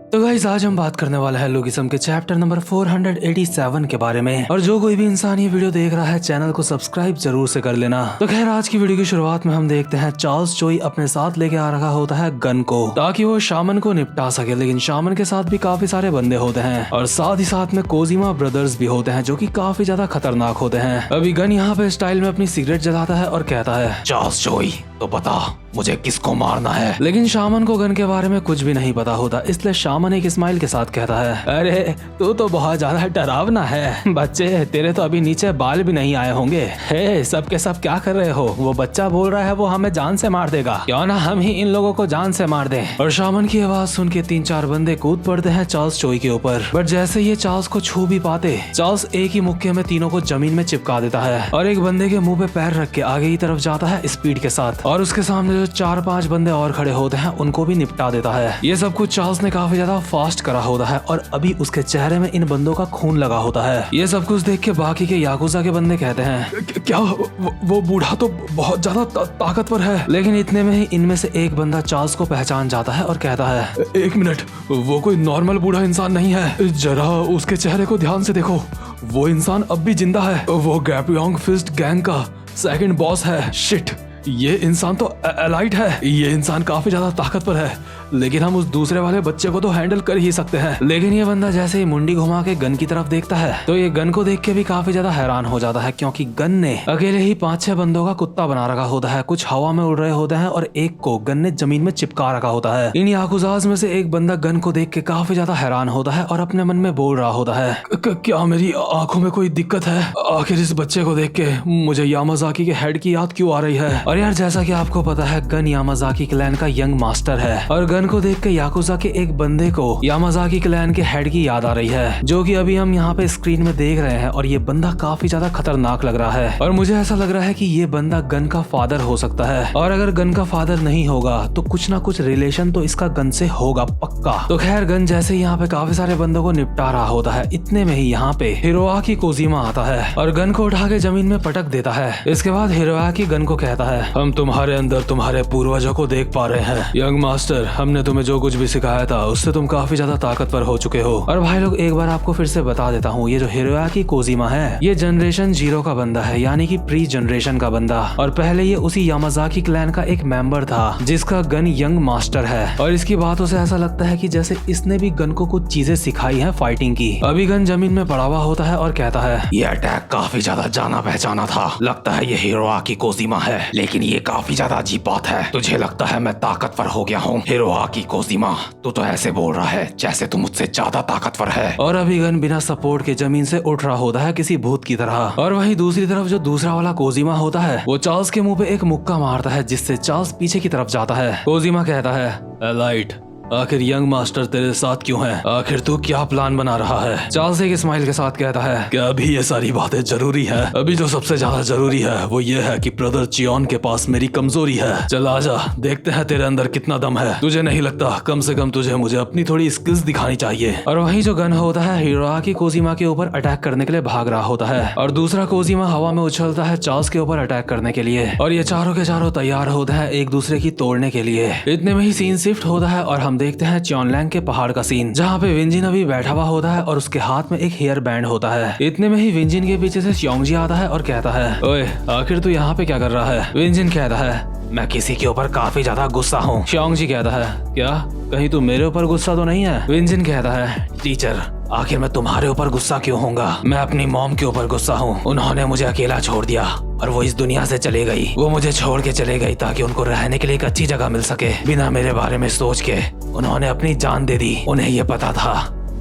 तो गाइस आज हम बात करने वाले हैं लोगिज्म के चैप्टर नंबर 487 के बारे में। और जो कोई भी इंसान ये वीडियो देख रहा है चैनल को सब्सक्राइब जरूर से कर लेना। तो खैर आज की वीडियो की शुरुआत में हम देखते हैं चार्ल्स चोई अपने साथ लेके आ रखा होता है गन को, ताकि वो शामन को निपटा सके। लेकिन शामन के साथ भी काफी सारे बंदे होते हैं और साथ ही साथ में कोजिमा ब्रदर्स भी होते हैं जो की काफी ज्यादा खतरनाक होते हैं। अभी गन यहाँ पे स्टाइल में अपनी सिगरेट जलाता है और कहता है, चार्ल्स चोई तो बता मुझे किसको मारना है। लेकिन शामन को गन के बारे में कुछ भी नहीं पता होता, इसलिए शामन एक स्माइल के साथ कहता है, अरे तू तो बहुत ज्यादा डरावना है बच्चे, तेरे तो अभी नीचे बाल भी नहीं आए होंगे। हे सब के सब क्या कर रहे हो? वो बच्चा बोल रहा है वो हमें जान से मार देगा, क्यों ना हम ही इन लोगों को जान से मार दें। और शामन की आवाज सुन के 3-4 बंदे कूद पड़ते हैं चार्ल्स चोई के ऊपर। बट जैसे ये चार्ल्स को छू भी पाते, चार्ल्स एक ही मुक्के में तीनों को जमीन में चिपका देता है और एक बंदे के मुंह पे पैर रख के आगे की तरफ जाता है स्पीड के साथ। और उसके सामने जो 4-5 बंदे और खड़े होते हैं उनको भी निपटा देता है। ये सब कुछ चार्ल्स ने काफी ज्यादा फास्ट करा होता है और अभी उसके चेहरे में इन बंदों का खून लगा होता है। ये सब कुछ देख के बाकी के याकुजा के बंदे कहते हैं, क्या वो बूढ़ा तो बहुत ज्यादा ताकतवर है। लेकिन इतने में ही इनमें से एक बंदा चार्ल्स को पहचान जाता है और कहता है, एक मिनट, वो कोई नॉर्मल बूढ़ा इंसान नहीं है, जरा उसके चेहरे को ध्यान से देखो, वो इंसान अब भी जिंदा है। वो गैपयोंग फिस्ट गैंग का सेकंड बॉस है। शिट, ये इंसान तो एलाइट है, ये इंसान काफी ज्यादा ताकतवर है, लेकिन हम उस दूसरे वाले बच्चे को तो हैंडल कर ही सकते हैं। लेकिन ये बंदा जैसे ही मुंडी घुमा के गन की तरफ देखता है तो ये गन को देख के भी काफी ज्यादा हैरान हो जाता है, क्योंकि गन ने अकेले ही 5-6 बंदों का कुत्ता बना रखा होता है। कुछ हवा में उड़ रहे होते हैं और एक को गन ने जमीन में चिपका रखा होता है। इन याकुजाज में से एक बंदा गन को देख के काफी ज्यादा हैरान होता है और अपने मन में बोल रहा होता है, क्या मेरी आंखों में कोई दिक्कत है? आखिर इस बच्चे को देख के मुझे यामाजाकी के हेड की याद क्यों आ रही है? और यार जैसा कि आपको पता है गन यामाजाकी क्लैन का यंग मास्टर है और गन को देख के याकुजा के एक बंदे को यामाजाकी क्लैन के हेड की याद आ रही है, जो कि अभी हम यहाँ पे स्क्रीन में देख रहे हैं। और ये बंदा काफी ज्यादा खतरनाक लग रहा है और मुझे ऐसा लग रहा है कि ये बंदा गन का फादर हो सकता है। और अगर गन का फादर नहीं होगा तो कुछ ना कुछ रिलेशन तो इसका गन से होगा पक्का। तो खैर गन जैसे ही यहाँ पे काफी सारे बंदों को निपटा रहा होता है, इतने में ही यहाँ पे हिरोआकी कोजिमा आता है और गन को उठा के जमीन में पटक देता है। इसके बाद हिरोआकी गन को कहता है, हम तुम्हारे अंदर तुम्हारे पूर्वजों को देख पा रहे हैं यंग मास्टर, हमने तुम्हें जो कुछ भी सिखाया था उससे तुम काफी ज्यादा ताकतवर हो चुके हो। और भाई लोग एक बार आपको फिर से बता देता हूँ, ये जो हिरोआकी कोजिमा है ये जनरेशन 0 का बंदा है, यानी कि प्री जनरेशन का बंदा। और पहले ये उसी यामाजाकी क्लैन का एक मेंबर था जिसका गन यंग मास्टर है। और इसकी बातों से ऐसा लगता है कि जैसे इसने भी गन को कुछ चीजें सिखाई है फाइटिंग की। अभी गन जमीन में पड़ा हुआ होता है और कहता है, ये अटैक काफी ज्यादा जाना पहचाना था, लगता है ये हिरोआकी कोजिमा है। लेकिन ये काफी ज्यादा अजीब बात है, तुझे लगता है मैं ताकतवर हो गया हूँ? हिरोआकी कोजिमा तू तो ऐसे बोल रहा है जैसे तू मुझसे ज्यादा ताकतवर है। और अभी गन बिना सपोर्ट के जमीन से उठ रहा होता है किसी भूत की तरह। और वहीं दूसरी तरफ जो दूसरा वाला कोजिमा होता है वो चार्ल्स के मुंह पे एक मुक्का मारता है, जिससे चार्ल्स पीछे की तरफ जाता है। कोजिमा कहता है, एलाइट आखिर यंग मास्टर तेरे साथ क्यों है? आखिर तू क्या प्लान बना रहा है? चार्ल्स एक स्माइल के साथ कहता है, क्या अभी ये सारी बातें जरूरी है? अभी जो सबसे ज्यादा जरूरी है वो ये है कि ब्रदर चियोन के पास मेरी कमजोरी है। चल आजा, देखते हैं तेरे अंदर कितना दम है। तुझे नहीं लगता कम से कम तुझे मुझे अपनी थोड़ी स्किल्स दिखानी चाहिए? और वहीं जो गन होता है हिरोआकी कोजिमा के ऊपर अटैक करने के लिए भाग रहा होता है और दूसरा कोजिमा हवा में उछलता है चार्ल्स के ऊपर अटैक करने के लिए। और ये चारों के चारों तैयार होते हैं एक दूसरे की तोड़ने के लिए। इतने में ही सीन शिफ्ट होता है और हम देखते हैं च्योनलैंग के पहाड़ का सीन, जहाँ पे विंजिन अभी बैठा हुआ होता है और उसके हाथ में एक हेयर बैंड होता है। इतने में ही विंजिन के पीछे से श्योंगजी आता है और कहता है, ओए आखिर तू यहाँ पे क्या कर रहा है? विंजिन कहता है, मैं किसी के ऊपर काफी ज्यादा गुस्सा हूँ। श्योंगजी कहता है, क्या कहीं तू मेरे ऊपर गुस्सा तो नहीं है? विंजिन कहता है, टीचर आखिर मैं तुम्हारे ऊपर गुस्सा क्यों होऊंगा? मैं अपनी मॉम के ऊपर गुस्सा हूँ, उन्होंने मुझे अकेला छोड़ दिया और वो इस दुनिया से चले गई। वो मुझे छोड़ के चले गई ताकि उनको रहने के लिए एक अच्छी जगह मिल सके। बिना मेरे बारे में सोच के उन्होंने अपनी जान दे दी। उन्हें ये पता था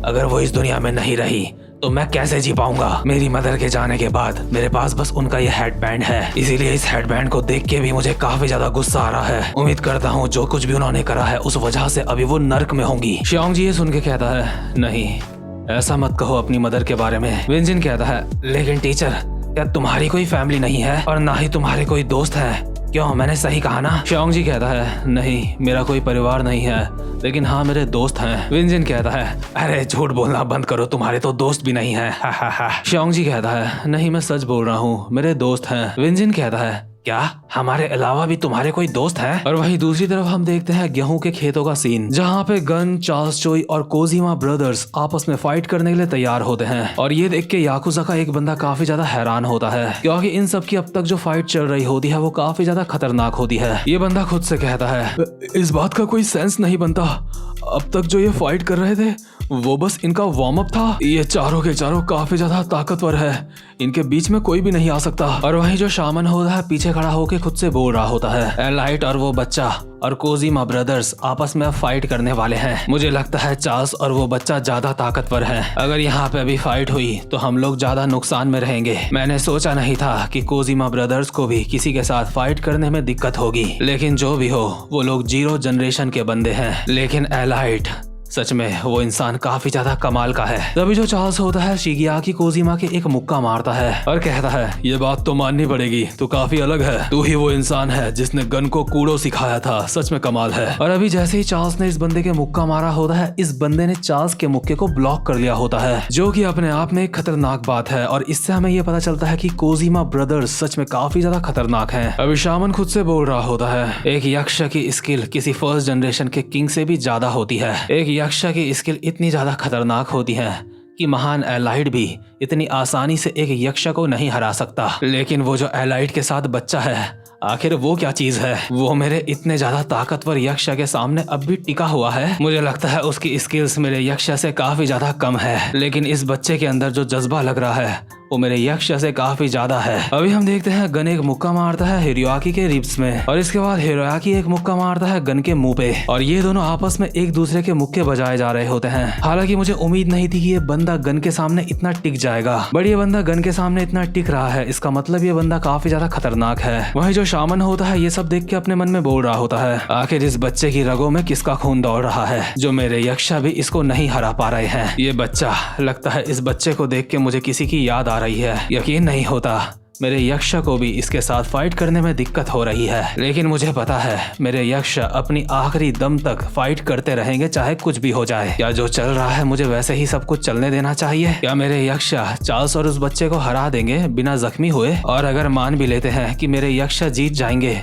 अगर वो इस दुनिया में नहीं रही तो मैं कैसे जी पाऊंगा। मेरी मदर के जाने के बाद मेरे पास बस उनका ये हेडबैंड है, इसीलिए इस हेडबैंड को देख के भी मुझे काफी ज्यादा गुस्सा आ रहा है। उम्मीद करता हूँ जो कुछ भी उन्होंने करा है उस वजह से अभी वो नर्क में होंगी। श्योंगजी ये सुन के कहता है, नहीं ऐसा मत कहो अपनी मदर के बारे में। विंजिन कहता है, लेकिन टीचर क्या तुम्हारी कोई फैमिली नहीं है और ना ही तुम्हारे कोई दोस्त है? क्यों, मैंने सही कहा ना? श्योंगजी कहता है, नहीं मेरा कोई परिवार नहीं है, लेकिन हाँ मेरे दोस्त हैं। विंजिन कहता है, अरे झूठ बोलना बंद करो, तुम्हारे तो दोस्त भी नहीं है। श्योंगजी कहता है, नहीं मैं सच बोल रहा हूँ, मेरे दोस्त हैं। विंजिन कहता है, क्या हमारे अलावा भी तुम्हारे कोई दोस्त हैं? और वहीं दूसरी तरफ हम देखते हैं गेहूं के खेतों का सीन, जहाँ पे गन, चार्ल्स चोई और कोजीमा ब्रदर्स आपस में फाइट करने के लिए तैयार होते हैं। और ये देख के याकुजा का एक बंदा काफी ज्यादा हैरान होता है, क्योंकि इन सब की अब तक जो फाइट चल रही होती है वो काफी ज्यादा खतरनाक होती है। ये बंदा खुद से कहता है, इस बात का कोई सेंस नहीं बनता, अब तक जो ये फाइट कर रहे थे वो बस इनका वार्म अप था। ये चारों के चारों काफी ज्यादा ताकतवर है, इनके बीच में कोई भी नहीं आ सकता। और वहीं जो शामन होता है पीछे खड़ा होकर खुद से बोल रहा होता है, एलाइट और वो बच्चा और कोजीमा ब्रदर्स आपस में फाइट करने वाले हैं। मुझे लगता है चार्ल्स और वो बच्चा ज्यादा ताकतवर हैं। अगर यहाँ पे अभी फाइट हुई तो हम लोग ज्यादा नुकसान में रहेंगे। मैंने सोचा नहीं था कि कोजीमा ब्रदर्स को भी किसी के साथ फाइट करने में दिक्कत होगी, लेकिन जो भी हो वो लोग 0 जनरेशन के बंदे हैं। लेकिन एलाइट सच में वो इंसान काफी ज्यादा कमाल का है। तभी जो चार्ल्स होता है शिगियाकी कोजीमा के एक मुक्का मारता है और कहता है, ये बात तो माननी पड़ेगी, तू काफी अलग है, तू ही वो इंसान है जिसने गन को कूड़ो सिखाया था, सच में कमाल है। और अभी जैसे ही चार्ल्स ने इस बंदे के मुक्का मारा होता है, इस बंदे ने चार्ल्स के मुक्के को ब्लॉक कर लिया होता है, जो कि अपने आप में एक खतरनाक बात है। और इससे हमें ये पता चलता है कि कोजीमा ब्रदर्स सच में काफी ज्यादा खतरनाक है। अभी शामन खुद से बोल रहा होता है, एक यक्ष की स्किल किसी फर्स्ट जनरेशन के किंग से भी ज्यादा होती है। एक यक्ष की स्किल इतनी ज्यादा खतरनाक होती है कि महान एलाइड भी इतनी आसानी से एक यक्ष को नहीं हरा सकता। लेकिन वो जो एलाइड के साथ बच्चा है, आखिर वो क्या चीज है? वो मेरे इतने ज्यादा ताकतवर यक्ष के सामने अब भी टिका हुआ है। मुझे लगता है उसकी स्किल्स मेरे यक्ष से काफी ज्यादा कम है, लेकिन इस बच्चे के अंदर जो जज्बा लग रहा है वो मेरे यक्ष से काफी ज्यादा है। अभी हम देखते हैं गन एक मुक्का मारता है हिरोयाकी के रिब्स में, और इसके बाद हिरोयाकी एक मुक्का मारता है गन के मुंह पे, और ये दोनों आपस में एक दूसरे के मुक्के बजाए जा रहे होते हैं। हालांकि मुझे उम्मीद नहीं थी कि ये बंदा गन के सामने इतना टिक जाएगा, बट ये बंदा गन के सामने इतना टिक रहा है, इसका मतलब ये बंदा काफी ज्यादा खतरनाक है। वहीं जो शामन होता है ये सब देख के अपने मन में बोल रहा होता है, आखिर इस बच्चे की रगों में किसका खून दौड़ रहा है, जो मेरे यक्षा भी इसको नहीं हरा पा रहे हैं। ये बच्चा, लगता है इस बच्चे को देख के मुझे किसी की याद आ रही है। यकीन नहीं होता मेरे यक्ष को भी इसके साथ फाइट करने में दिक्कत हो रही है, लेकिन मुझे पता है मेरे यक्ष अपनी आखिरी दम तक फाइट करते रहेंगे, चाहे कुछ भी हो जाए। क्या जो चल रहा है मुझे वैसे ही सब कुछ चलने देना चाहिए? क्या मेरे यक्ष चार्ल्स और उस बच्चे को हरा देंगे बिना जख्मी हुए? और अगर मान भी लेते हैं कि मेरे यक्ष जीत जाएंगे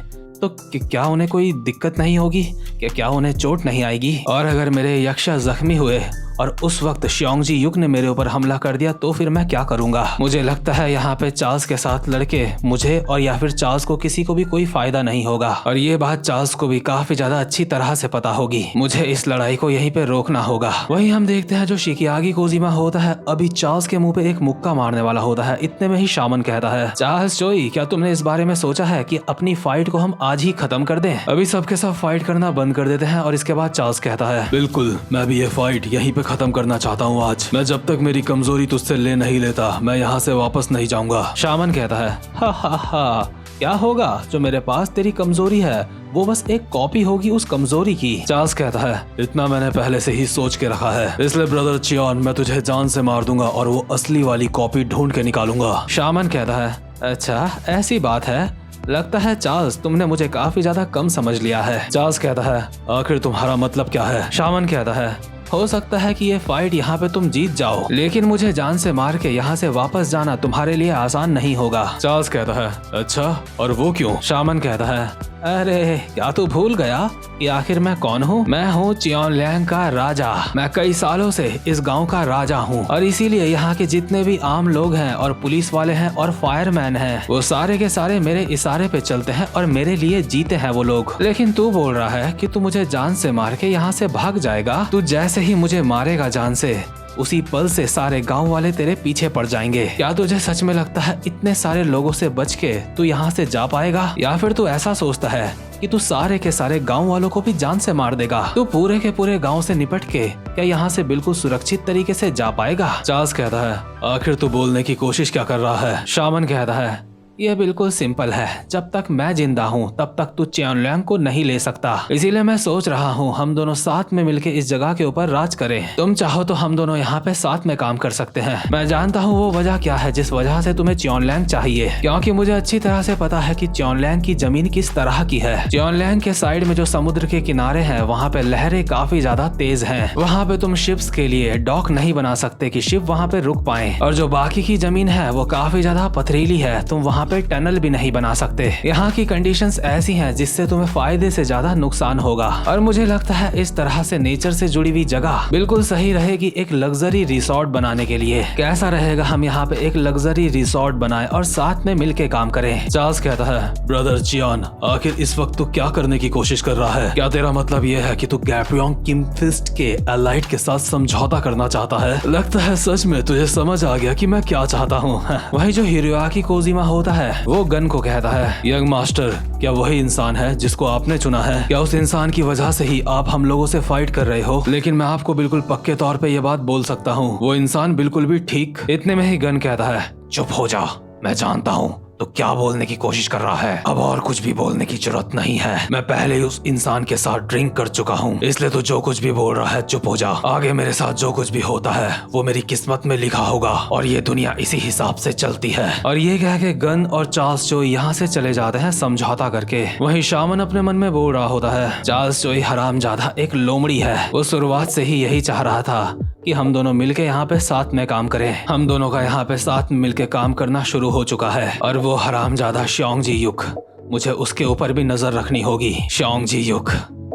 तो क्या उन्हें कोई दिक्कत नहीं होगी? क्या उन्हें चोट नहीं आएगी? और अगर मेरे यक्ष जख्मी हुए और उस वक्त श्योंगजी युग ने मेरे ऊपर हमला कर दिया तो फिर मैं क्या करूंगा? मुझे लगता है यहाँ पे चार्ल्स के साथ लड़के मुझे और या फिर चार्ल्स को किसी को भी कोई फायदा नहीं होगा, और ये बात चार्ल्स को भी काफी ज्यादा अच्छी तरह से पता होगी। मुझे इस लड़ाई को यहीं पे रोकना होगा। वहीं हम देखते हैं जो शिकियाकी कोजीमा होता है अभी चार्ल्स के मुंह पे एक मुक्का मारने वाला होता है। इतने में ही शामन कहता है, चार्ल्स चोई, क्या तुमने इस बारे में सोचा है कि अपनी फाइट को हम आज ही खत्म कर दें? अभी सबके सब फाइट करना बंद कर देते हैं और इसके बाद चार्ल्स कहता है, बिल्कुल, मैं भी ये फाइट यहीं पे खत्म करना चाहता हूँ आज। मैं जब तक मेरी कमजोरी तुझसे ले नहीं लेता मैं यहाँ से वापस नहीं जाऊंगा। शामन कहता है, हा हा हा, क्या होगा? जो मेरे पास तेरी कमजोरी है वो बस एक कॉपी होगी उस कमजोरी की। चार्ल्स कहता है, इतना मैंने पहले से ही सोच के रखा है, इसलिए ब्रदर चियोन मैं तुझे जान से मार दूंगा और वो असली वाली कॉपी ढूंढ के निकालूंगा। शामन कहता है, अच्छा ऐसी बात है, लगता है चार्ल्स तुमने मुझे काफी ज्यादा कम समझ लिया है। चार्ल्स कहता है, आखिर तुम्हारा मतलब क्या है? शामन कहता है, हो सकता है कि ये फाइट यहाँ पे तुम जीत जाओ, लेकिन मुझे जान से मार के यहाँ से वापस जाना तुम्हारे लिए आसान नहीं होगा। चार्ल्स कहता है, अच्छा और वो क्यों? शामन कहता है, अरे क्या तू भूल गया कि आखिर मैं कौन हूँ? मैं हूँ चियोनलैंग का राजा। मैं कई सालों से इस गांव का राजा हूँ और इसीलिए यहाँ के जितने भी आम लोग हैं और पुलिस वाले हैं और फायरमैन हैं वो सारे के सारे मेरे इशारे पे चलते हैं और मेरे लिए जीते हैं वो लोग। लेकिन तू बोल रहा है कि तू मुझे जान से मार के यहाँ से भाग जाएगा। तू जैसे ही मुझे मारेगा जान से, उसी पल से सारे गांव वाले तेरे पीछे पड़ जाएंगे। क्या तुझे सच में लगता है इतने सारे लोगों से बच के तू यहाँ से जा पाएगा, या फिर तू ऐसा सोचता है कि तू सारे के सारे गांव वालों को भी जान से मार देगा? तू पूरे के पूरे गांव से निपट के क्या यहाँ से बिल्कुल सुरक्षित तरीके से जा पाएगा? चार्ल्स कहता है, आखिर तू बोलने की कोशिश क्या कर रहा है? शामन कहता है, ये बिल्कुल सिंपल है, जब तक मैं जिंदा हूँ तब तक तू चियोनलैंग को नहीं ले सकता। इसीलिए मैं सोच रहा हूँ हम दोनों साथ में मिलके इस जगह के ऊपर राज करें। तुम चाहो तो हम दोनों यहाँ पे साथ में काम कर सकते हैं। मैं जानता हूँ वो वजह क्या है जिस वजह से तुम्हें चियोनलैंग चाहिए, क्योंकि मुझे अच्छी तरह से पता है कि चियोनलैंग की जमीन किस तरह की है। चियोनलैंग के साइड में जो समुद्र के किनारे हैं वहाँ पे लहरें काफी ज्यादा तेज हैं। वहाँ पे तुम शिप्स के लिए डॉक नहीं बना सकते कि शिप वहाँ पे रुक पाए, और जो बाकी की जमीन है वो काफी ज्यादा पथरीली है, तुम वहाँ पे टनल भी नहीं बना सकते। यहाँ की कंडीशंस ऐसी हैं जिससे तुम्हें फायदे से ज्यादा नुकसान होगा और मुझे लगता है इस तरह से नेचर से जुड़ी हुई जगह बिल्कुल सही रहेगी एक लग्जरी रिसोर्ट बनाने के लिए। कैसा रहेगा हम यहाँ पे एक लग्जरी रिसोर्ट बनाए और साथ में मिलके काम करें। चार्ल्स कहता है, ब्रदर जियान, आखिर इस वक्त तू क्या करने की कोशिश कर रहा है? क्या तेरा मतलब ये है कि तू गैब्रियोन किमफिस्ट के एलाइट के साथ समझौता करना चाहता है? लगता है सच में तुझे समझ आ गया कि मैं क्या चाहता हूँ। वही जो हिरोयाकी कोजिमा होता है वो गन को कहता है, यंग मास्टर, क्या वही इंसान है जिसको आपने चुना है? क्या उस इंसान की वजह से ही आप हम लोगों से फाइट कर रहे हो? लेकिन मैं आपको बिल्कुल पक्के तौर पे ये बात बोल सकता हूँ, वो इंसान बिल्कुल भी ठीक। इतने में ही गन कहता है, चुप हो जा, मैं जानता हूँ तो क्या बोलने की कोशिश कर रहा है। अब और कुछ भी बोलने की जरूरत नहीं है। मैं पहले ही उस इंसान के साथ ड्रिंक कर चुका हूँ, इसलिए तो जो कुछ भी बोल रहा है चुप हो जा। आगे मेरे साथ जो कुछ भी होता है वो मेरी किस्मत में लिखा होगा और ये दुनिया इसी हिसाब से चलती है। और ये कह के गन और चार्ल्स चोई यहाँ से चले जाते हैं समझौता करके। वहीं शामन अपने मन में बोल रहा होता है, चार्ल्स चोई हरामजादा एक लोमड़ी है। वो शुरुआत से ही यही चाह रहा था कि हम दोनों मिलके यहाँ पे साथ में काम करें। हम दोनों का यहाँ पे साथ में मिलके काम करना शुरू हो चुका है और वो हरामजादा श्योंग जी युक, मुझे उसके ऊपर भी नजर रखनी होगी। श्योंग जी युक,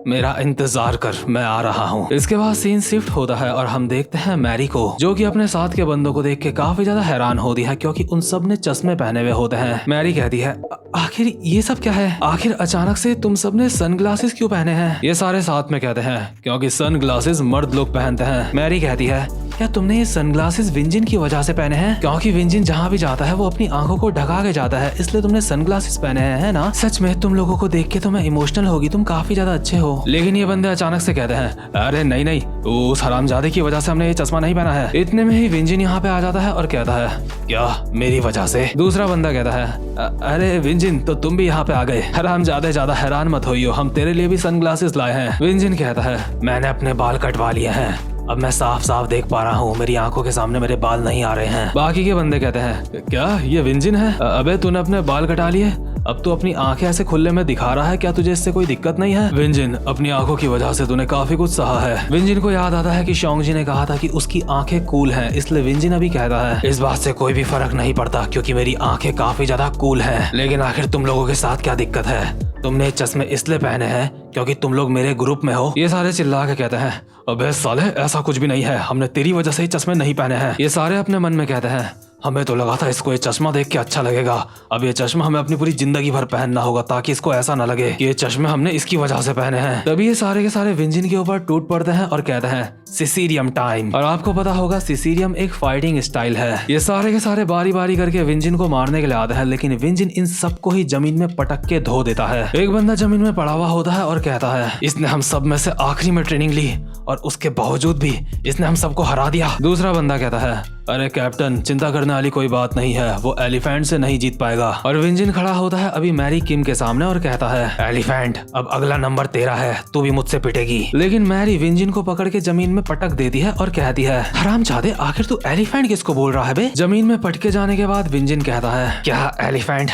मेरा इंतजार कर, मैं आ रहा हूँ। इसके बाद सीन शिफ्ट होता है और हम देखते हैं मैरी को, जो कि अपने साथ के बंदों को देख के काफी ज्यादा हैरान होती है क्योंकि उन सब ने चश्मे पहने हुए होते हैं। मैरी कहती है, आखिर ये सब क्या है? आखिर अचानक से तुम सब ने सनग्लासेस क्यों पहने हैं? ये सारे साथ में कहते हैं, क्योंकि सनग्लासेस मर्द लोग पहनते हैं। मैरी कहती है, क्या तुमने ये सनग्लासेस विंजिन की वजह से पहने हैं? क्योंकि विंजिन जहाँ भी जाता है वो अपनी आंखों को ढका के जाता है, इसलिए तुमने सनग्लासेस पहने हैं, है ना? सच में तुम लोगों को देख के तो मैं इमोशनल होगी, तुम काफी ज्यादा अच्छे हो। लेकिन ये बंदे अचानक से कहते हैं, अरे नहीं नहीं, उस हरामजादे की वजह से हमने ये चश्मा नहीं पहना है। इतने में ही विंजिन यहाँ पे आ जाता है और कहता है, क्या मेरी वजह से? दूसरा बंदा कहता है, अरे विंजिन, तो तुम भी यहाँ पे आ गए। हरामजादे, ज्यादा हैरान मत होइयो, हम तेरे लिए भी सनग्लासेस लाए हैं। विंजिन कहता है, मैंने अपने बाल कटवा लिए हैं, अब मैं साफ साफ देख पा रहा हूँ, मेरी आंखों के सामने मेरे बाल नहीं आ रहे हैं। बाकी के बंदे कहते हैं, क्या ये विंजिन है? अबे तूने अपने बाल कटा लिए, अब तू अपनी आंखें ऐसे खुले में दिखा रहा है, क्या तुझे इससे कोई दिक्कत नहीं है? विंजिन, अपनी आंखों की वजह से तूने काफी कुछ सहा है। विंजिन को याद आता है कि श्योंग जी ने कहा था कि उसकी आंखें कूल हैं, इसलिए विंजिन अभी कहता है, इस बात से कोई भी फर्क नहीं पड़ता क्योंकि मेरी आंखें काफी ज्यादा कूल हैं। लेकिन आखिर तुम लोगों के साथ क्या दिक्कत है? तुमने चश्मे इसलिए पहने हैं क्योंकि तुम लोग मेरे ग्रुप में हो। ये सारे चिल्ला के कहते हैं, अबे साले, ऐसा कुछ भी नहीं है, हमने तेरी वजह से ही चश्मे नहीं पहने हैं। ये सारे अपने मन में कहते हैं, हमें तो लगा था इसको ये चश्मा देख के अच्छा लगेगा, अब ये चश्मा हमें अपनी पूरी जिंदगी भर पहनना होगा ताकि इसको ऐसा न लगे कि ये चश्मे हमने इसकी वजह से पहने हैं। तभी ये सारे के सारे विंजिन के ऊपर टूट पड़ते हैं और कहते हैं, सिसीरियम टाइम। और आपको पता होगा सिसीरियम एक फाइटिंग स्टाइल है। ये सारे के सारे बारी बारी करके विंजिन को मारने के लिए आते हैं, लेकिन विंजिन इन सबको ही जमीन में पटक के धो देता है। एक बंदा जमीन में पड़ा हुआ होता है और कहता है, इसने हम सब में से आखिरी में ट्रेनिंग ली और उसके बावजूद भी इसने हम सबको हरा दिया। दूसरा बंदा कहता है, अरे कैप्टन, चिंता करने वाली कोई बात नहीं है, वो एलिफेंट से नहीं जीत पाएगा। और विंजिन खड़ा होता है अभी मैरी किम के सामने और कहता है, एलिफेंट, अब अगला नंबर तेरा है, तू भी मुझसे पिटेगी। लेकिन मैरी विंजिन को पकड़ के जमीन में पटक देती है और कहती है, हरामजादे, आखिर तू एलिफेंट किसको बोल रहा है बे? जमीन में पटके जाने के बाद विंजिन कहता है, क्या एलिफेंट,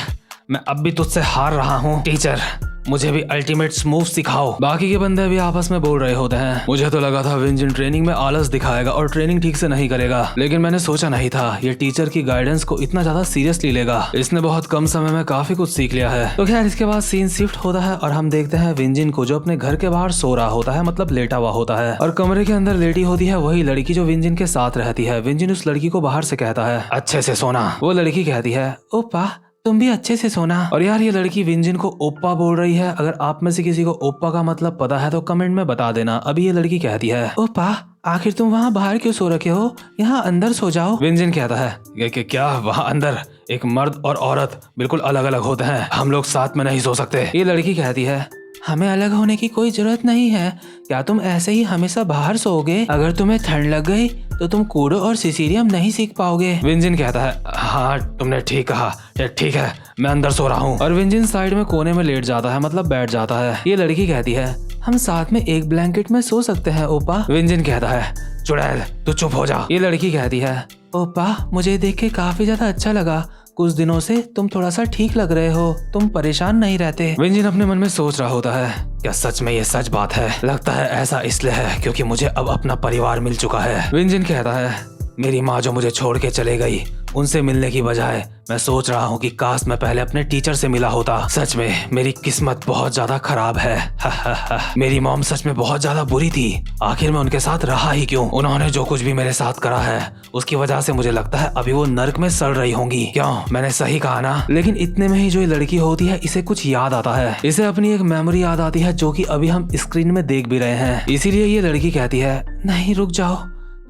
मैं अब भी तुझसे हार रहा हूँ। टीचर, मुझे भी अल्टीमेट मूव सिखाओ। बाकी के बंदे भी आपस में बोल रहे होते हैं, मुझे तो लगा था विंजिन ट्रेनिंग में आलस दिखाएगा और ट्रेनिंग ठीक से नहीं करेगा, लेकिन मैंने सोचा नहीं था ये टीचर की गाइडेंस को इतना ज्यादा सीरियसली लेगा। इसने बहुत कम समय में काफी कुछ सीख लिया है। तो खैर, इसके बाद सीन शिफ्ट होता है और हम देखते हैं विंजिन को, जो अपने घर के बाहर सो रहा होता है, मतलब लेटा हुआ होता है, और कमरे के अंदर लेटी होती है वही लड़की जो विंजिन के साथ रहती है। विंजिन उस लड़की को बाहर से कहता है, अच्छे से सोना। वो लड़की कहती है, ओपा, तुम भी अच्छे से सोना। और यार, ये लड़की विंजिन को ओप्पा बोल रही है। अगर आप में से किसी को ओप्पा का मतलब पता है तो कमेंट में बता देना। अभी ये लड़की कहती है, ओप्पा, आखिर तुम वहाँ बाहर क्यों सो रखे हो? यहाँ अंदर सो जाओ। विंजिन कहता है, क्या वहाँ अंदर एक मर्द और औरत बिल्कुल अलग अलग होते हैं, हम लोग साथ में नहीं सो सकते। ये लड़की कहती है, हमें अलग होने की कोई जरूरत नहीं है, क्या तुम ऐसे ही हमेशा बाहर सोओगे? अगर तुम्हें ठंड लग गई तो तुम कूडो और सिसीरियम नहीं सीख पाओगे। विंजिन कहता है, हाँ तुमने ठीक कहा, ठीक है, मैं अंदर सो रहा हूँ। और विंजिन साइड में कोने में लेट जाता है, मतलब बैठ जाता है। ये लड़की कहती है, हम साथ में एक ब्लैंकेट में सो सकते हैं ओपा। विंजिन कहता है, चुड़ैल, तू चुप हो जा। ये लड़की कहती है, ओपा, मुझे देख के काफी ज्यादा अच्छा लगा, कुछ दिनों से तुम थोड़ा सा ठीक लग रहे हो, तुम परेशान नहीं रहते। विंजिन अपने मन में सोच रहा होता है, क्या सच में ये सच बात है? लगता है ऐसा इसलिए है क्योंकि मुझे अब अपना परिवार मिल चुका है। विंजिन कहता है, मेरी माँ जो मुझे छोड़ के चले गई उनसे मिलने की बजाय मैं सोच रहा हूँ कि काश मैं पहले अपने टीचर से मिला होता। सच में मेरी किस्मत बहुत ज्यादा खराब है। मेरी मॉम सच में बहुत ज्यादा बुरी थी। आखिर मैं उनके साथ रहा ही क्यों? उन्होंने जो कुछ भी मेरे साथ करा है उसकी वजह से मुझे लगता है अभी वो नर्क में सड़ रही होंगी। क्यों? मैंने सही कहा ना? लेकिन इतने में ही जो ये लड़की होती है इसे कुछ याद आता है। इसे अपनी एक मेमोरी याद आती है जो कि अभी हम स्क्रीन में देख भी रहे हैं। इसीलिए ये लड़की कहती है, नहीं रुक जाओ,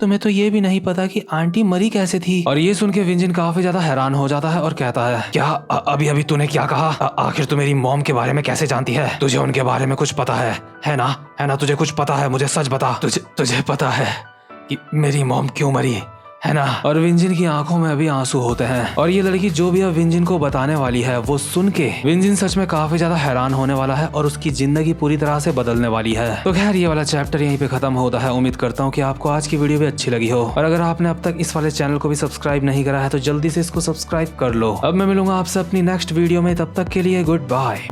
तुम्हें तो ये भी नहीं पता कि आंटी मरी कैसे थी। और ये सुन के विंजिन काफी ज्यादा हैरान हो जाता है और कहता है, क्या अभी अभी तूने क्या कहा? आखिर तू मेरी मॉम के बारे में कैसे जानती है? तुझे उनके बारे में कुछ पता है ना? है ना? तुझे कुछ पता है? मुझे सच बता। तुझे पता है कि मेरी मॉम क्यों मरी, है ना? और विंजिन की आंखों में अभी आंसू होते हैं। और ये लड़की जो भी अब विंजिन को बताने वाली है वो सुन के विंजिन सच में काफी ज्यादा हैरान होने वाला है और उसकी जिंदगी पूरी तरह से बदलने वाली है। तो खैर ये वाला चैप्टर यहीं पे खत्म होता है। उम्मीद करता हूँ कि आपको आज की वीडियो भी अच्छी लगी हो। और अगर आपने अब तक इस वाले चैनल को भी सब्सक्राइब नहीं करा है तो जल्दी से इसको सब्सक्राइब कर लो। अब मैं मिलूंगा आपसे अपनी नेक्स्ट वीडियो में, तब तक के लिए गुड बाय।